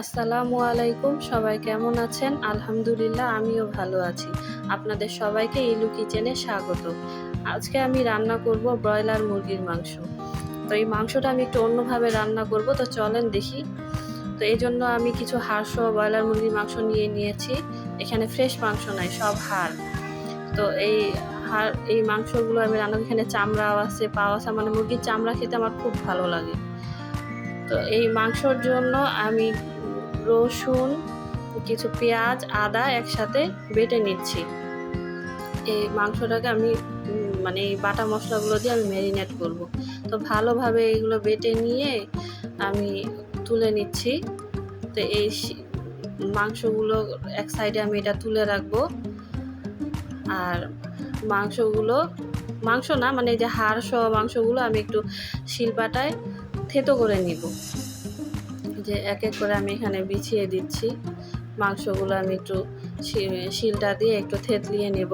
আসসালামু আলাইকুম, সবাই কেমন আছেন? আলহামদুলিল্লাহ আমিও ভালো আছি। আপনাদের সবাইকে ইলু কিচেনে স্বাগত। আজকে আমি রান্না করব ব্রয়লার মুরগির মাংস। তো এই মাংসটা আমি একটু অন্যভাবে রান্না করব, তো চলেন দেখি। তো এই জন্য আমি কিছু হাড়সহ ব্রয়লার মুরগির মাংস নিয়েছি। এখানে ফ্রেশ মাংস নাই, সব হাড়। তো এই মাংসগুলো আমি রান্না, এখানে চামড়াও আছে, পাও আছে, মানে মুরগির চামড়া খেতে আমার খুব ভালো লাগে। তো এই মাংসর জন্য আমি রসুন, কিছু পেঁয়াজ, আদা একসাথে বেটে নিচ্ছি। এই মাংসটাকে আমি মানে এই বাটা মশলাগুলো দিয়ে আমি ম্যারিনেট করব। তো ভালোভাবে এইগুলো বেটে নিয়ে আমি তুলে নিচ্ছি। তো এই মাংসগুলো এক সাইডে আমি এটা তুলে রাখবো। আর মাংস না, মানে এই যে হাড় সহ মাংসগুলো আমি একটু শিলপাটায় থেতো করে নিব। যে এক এক করে আমি এখানে বিছিয়ে দিচ্ছি। মাংসগুলো আমি একটু শিলটা দিয়ে একটু থেতলিয়ে নেব।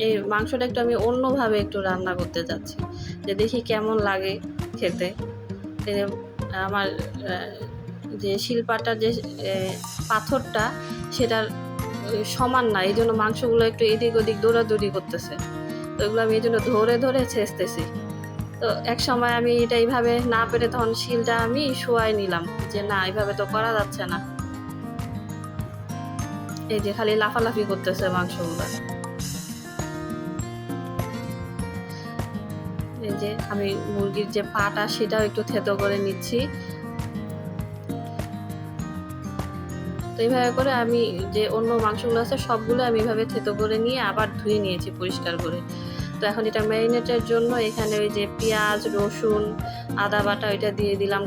এই মাংসটা একটু আমি অন্যভাবে একটু রান্না করতে যাচ্ছি, যে দেখি কেমন লাগে খেতে। আমার যে শিলপাটার যে পাথরটা সেটার সমান না, এই জন্য মাংসগুলো একটু এদিক ওদিক দৌড়াদৌড়ি করতেছে। তো এগুলো আমি এই জন্য ধরে ধরে ছেঁচতেছি। তো এক সময় আমি এটা এইভাবে না পেরে তখন শিলটা আমি শোয়াই নিলাম, যে না এইভাবে তো করা যাচ্ছে না। এই যে খালি লাফালাফি করতেছে মাংসগুলো। এই যে আমি মুরগির যে পাটা সেটাও একটু থেতো করে নিচ্ছি। তো এইভাবে করে আমি যে অন্য মাংসগুলো আছে সবগুলো আমি এইভাবে থেতো করে নিয়ে আবার ধুয়ে নিয়েছি পরিষ্কার করে। তো এখন এটা ম্যারিনেটের জন্য এখানে ওই যে পেঁয়াজ, রসুন, আদা বাটা ওইটা দিয়ে দিলাম,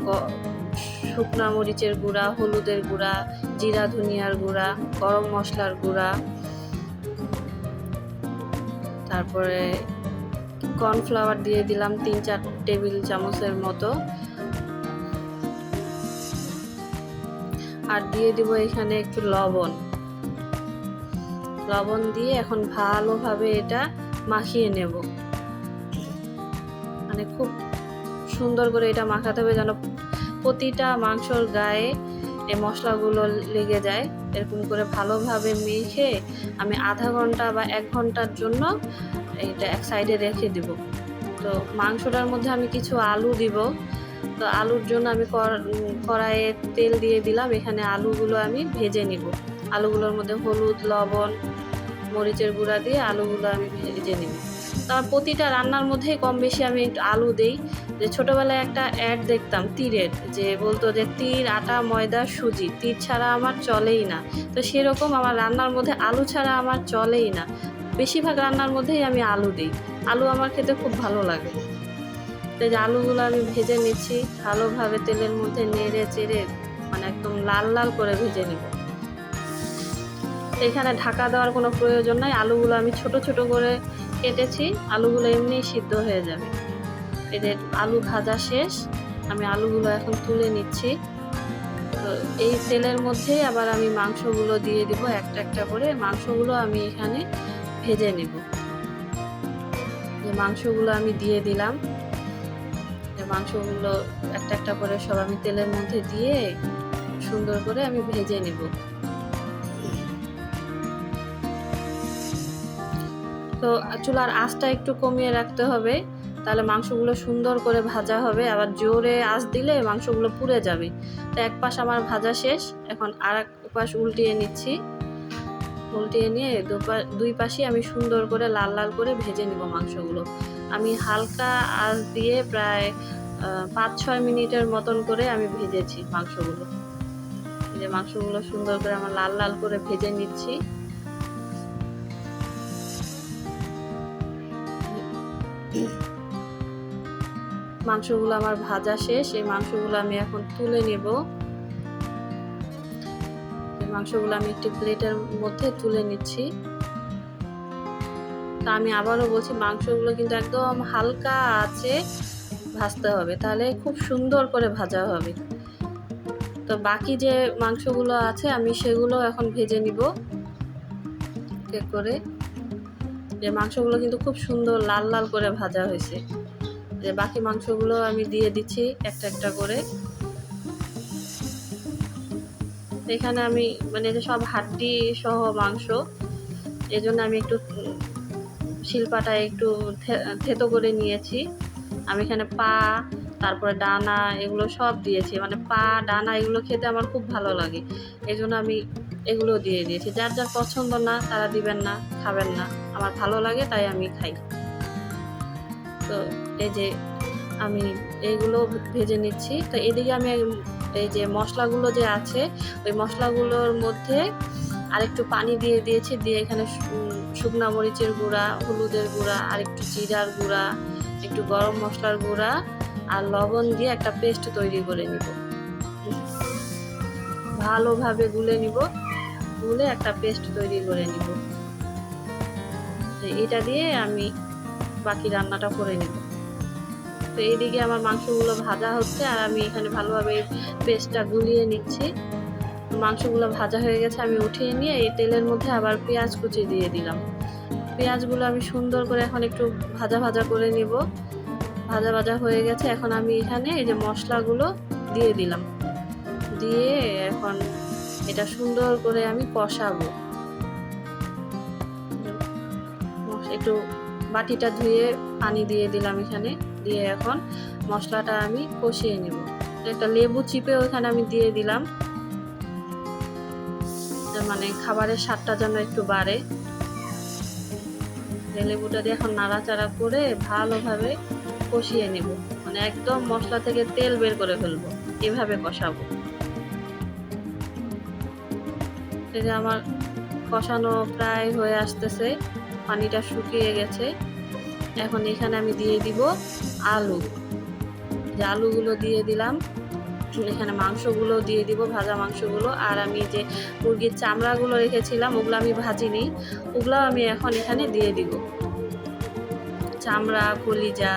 শুকনো মরিচের গুঁড়া, হলুদের গুঁড়া, জিরা ধনিয়ার গুঁড়া, গরম মশলার গুঁড়া, তারপরে কর্নফ্লাওয়ার দিয়ে দিলাম 3-4 টেবিল চামচের মতো। আর দিয়ে দিব এখানে একটু লবণ দিয়ে এখন ভালোভাবে এটা মাখিয়ে নেব। মানে খুব সুন্দর করে এটা মাখাতে হবে যেন প্রতিটা মাংসর গায়ে এই মশলাগুলো লেগে যায়। এরকম করে ভালোভাবে মেখে আমি আধা ঘন্টা বা 1 ঘন্টার জন্য এটা এক সাইডে রেখে দিব। তো মাংসটার মধ্যে আমি কিছু আলু দিব। তো আলুর জন্য আমি কড়াইয়ে তেল দিয়ে দিলাম। এখানে আলুগুলো আমি ভেজে নিব। আলুগুলোর মধ্যে হলুদ, লবণ, মরিচের গুঁড়া দিয়ে আলুগুলো আমি ভেজে নিব। তার প্রতিটা রান্নার মধ্যেই কম বেশি আমি একটু আলু দিই। যে ছোটোবেলায় একটা অ্যাড দেখতাম তীরের, যে বলতো যে তীর, আটা, ময়দা, সুজি, তীর ছাড়া আমার চলেই না। তো সেরকম আমার রান্নার মধ্যে আলু ছাড়া আমার চলেই না। বেশিরভাগ রান্নার মধ্যেই আমি আলু দিই। আলু আমার খেতে খুব ভালো লাগে। তো এই যে আলুগুলো আমি ভেজে নিচ্ছি ভালোভাবে তেলের মধ্যে নেড়ে চেড়ে, মানে একদম লাল লাল করে ভেজে নিব। এখানে ঢাকা দেওয়ার কোনো প্রয়োজন নাই। আলুগুলো আমি ছোট ছোট করে কেটেছি, আলুগুলো এমনিই সিদ্ধ হয়ে যাবে। এই যে আলু ভাজা শেষ, আমি আলুগুলো এখন তুলে নিচ্ছি। তো এই তেলের মধ্যেই আবার আমি মাংসগুলো দিয়ে দিব একটা একটা করে। মাংসগুলো আমি এখানে ভেজে নিব। যে মাংসগুলো আমি দিয়ে দিলাম। মাংসগুলো একটা একটা করে সব আমি তেলের মধ্যে দিয়ে সুন্দর করে আমি ভেজে নিব। তো চুলার আঁচটা একটু কমিয়ে রাখতে হবে, তাহলে মাংসগুলো সুন্দর করে ভাজা হবে। আবার জোরে আঁচ দিলে মাংসগুলো পুড়ে যাবে। তো এক পাশ আমার ভাজা শেষ, এখন আর এক পাশ উল্টিয়ে নিচ্ছি। উল্টিয়ে নিয়ে দুই পাশে আমি সুন্দর করে লাল লাল করে ভেজে নিব মাংসগুলো। আমি হালকা আঁচ দিয়ে প্রায় 5-6 মিনিটের মতন করে আমি ভেজেছি মাংসগুলো। যে মাংসগুলো সুন্দর করে আমার লাল লাল করে ভেজে নিচ্ছি। মাংসগুলো আমার ভাজা শেষ। এই মাংসগুলো আমি এখন তুলে নেব। মাংসগুলো আমি একটি প্লেটের মধ্যে তুলে নিচ্ছি। তা আমি আবারও বলছি, মাংসগুলো কিন্তু একদম হালকা আঁচে ভাজতে হবে, তাহলে খুব সুন্দর করে ভাজা হবে। তো বাকি যে মাংসগুলো আছে আমি সেগুলো এখন ভেজে নিব এক করে। যে মাংসগুলো কিন্তু খুব সুন্দর লাল লাল করে ভাজা হয়েছে। যে বাকি মাংসগুলো আমি দিয়ে দিচ্ছি একটা একটা করে। এখানে আমি মানে যে সব হাড্ডি সহ মাংস, এই জন্য আমি একটু শিলপাটায় একটু থেতো করে নিয়েছি। আমি এখানে পা, তারপরে ডানা এগুলো সব দিয়েছি, মানে পা ডানা এগুলো খেতে আমার খুব ভালো লাগে, এই জন্য আমি এগুলো দিয়ে দিয়েছি। যার যার পছন্দ না তারা দিবেন না, খাবেন না, আমার ভালো লাগে তাই আমি খাই। তো এই যে আমি এইগুলো ভেজে নিচ্ছি। তো এদিকে আমি এই যে মশলাগুলো যে আছে ওই মশলাগুলোর মধ্যে আরেকটু পানি দিয়ে দিয়েছি, দিয়ে এখানে শুকনা মরিচের গুঁড়া, হলুদের গুঁড়া, আরেকটু জিরার গুঁড়া, একটু গরম মশলার গুঁড়া আর লবণ দিয়ে একটা পেস্ট তৈরি করে নিব। ভালোভাবে গুলে নিব, গুলে একটা পেস্ট তৈরি করে নিব। এটা দিয়ে আমি বাকি রান্নাটা করে নিব। তো এইদিকে আমার মাংসগুলো ভাজা হচ্ছে আর আমি এখানে ভালোভাবে পেস্টটা গুলিয়ে নিচ্ছি। মাংসগুলো ভাজা হয়ে গেছে, আমি উঠিয়ে নিয়ে এই তেলের মধ্যে আবার পেঁয়াজ কুচি দিয়ে দিলাম। পেঁয়াজগুলো আমি সুন্দর করে এখন একটু ভাজা ভাজা করে নিব। ভাজা ভাজা হয়ে গেছে, এখন আমি এখানে এই যে মশলাগুলো দিয়ে দিলাম, দিয়ে এখন এটা সুন্দর করে আমি কষাবো। একটু বাটিটা ধুয়ে পানি দিয়ে দিলাম এখানে, দিয়ে এখন মশলাটা আমি কষিয়ে নেব। একটা লেবু চিপে ওখানে আমি দিয়ে দিলাম, মানে খাবারের স্বাদটা যেন একটু বাড়ে। লেবুটা দিয়ে এখন নাড়াচাড়া করে ভালোভাবে কষিয়ে নেব, মানে একদম মশলা থেকে তেল বের করে ফেলবো, এভাবে কষাবো। এই যে আমার কষানো প্রায় হয়ে আসতেছে, পানিটা শুকিয়ে গেছে। এখন এখানে আমি দিয়ে দিব আলু, যে আলুগুলো দিয়ে দিলাম। এখানে মাংসগুলো দিয়ে দিব, ভাজা মাংসগুলো। আর আমি যে মুরগির চামড়াগুলো রেখেছিলাম ওগুলো আমি ভাজিনি, ওগুলোও আমি এখন এখানে দিয়ে দিব। চামড়া, কলিজা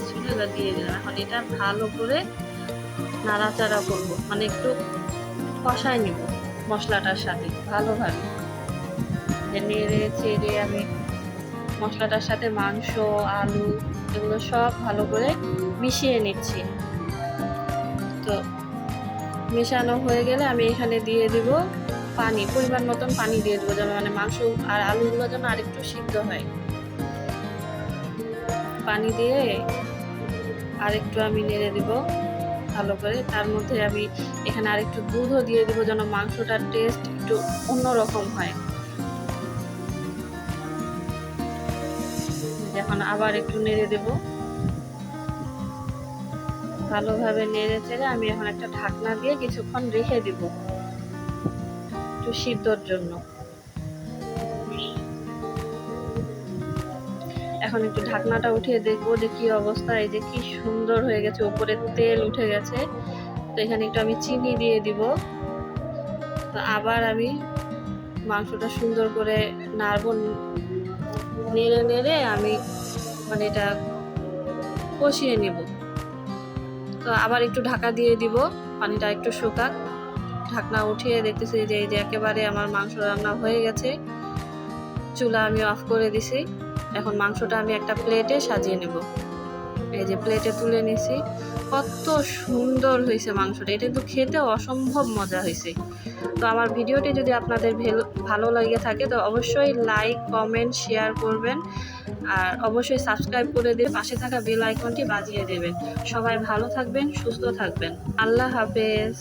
সেগুলো দিয়ে দিলাম। এখন এটা ভালো করে নাড়াচাড়া করব, মানে একটু কষায় নিব মশলাটার সাথে ভালোভাবে। নেড়ে চেড়ে আমি মশলাটার সাথে মাংস, আলু এগুলো সব ভালো করে মিশিয়ে নিচ্ছি। তো মেশানো হয়ে গেলে আমি এখানে দিয়ে দিব পানি, পরিমাণ মতন পানি দিয়ে দেবো, যেন মানে মাংস আর আলুগুলো যেন আরেকটু সিদ্ধ হয়। পানি দিয়ে আরেকটু আমি নেড়ে দিব ভালো করে। তার মধ্যে আমি এখানে আরেকটু দুধও দিয়ে দিব, যেন মাংসটার টেস্ট একটু অন্যরকম হয়। এখন আবার একটু নেড়ে দেব, ভালোভাবে নেড়ে চেড়ে আমি এখন একটা ঢাকনা দিয়ে কিছুক্ষণ রেখে দিব একটু সিদ্ধর জন্য। এখন একটু ঢাকনাটা উঠিয়ে দেখবো যে কি অবস্থা। এই যে কি সুন্দর হয়ে গেছে, উপরে তেল উঠে গেছে। তো এখানে একটু আমি চিনি দিয়ে দিব। তো আবার আমি মাংসটা সুন্দর করে নাড়বো, নেড়ে নেড়ে আমি মানে এটা কষিয়ে নিব। তো আবার একটু ঢাকা দিয়ে দিব, পানিটা একটু শুকাক। ঢাকনা উঠিয়ে দেখতেছি যে এই যে একেবারে আমার মাংস রান্না হয়ে গেছে। চুলা আমি অফ করে দিছি। এখন মাংসটা আমি একটা প্লেটে সাজিয়ে নেব। এই যে প্লেটে তুলে নিছি। কত সুন্দর হয়েছে মাংসটা, এটা কিন্তু খেতে অসম্ভব মজা হয়েছে। তো আমার ভিডিওটি যদি আপনাদের ভালো লাগে থাকে তো অবশ্যই লাইক, কমেন্ট, শেয়ার করবেন আর অবশ্যই সাবস্ক্রাইব করে দিয়ে পাশে থাকা বেল আইকনটি বাজিয়ে দেবেন। সবাই ভালো থাকবেন, সুস্থ থাকবেন। আল্লাহ হাফেজ।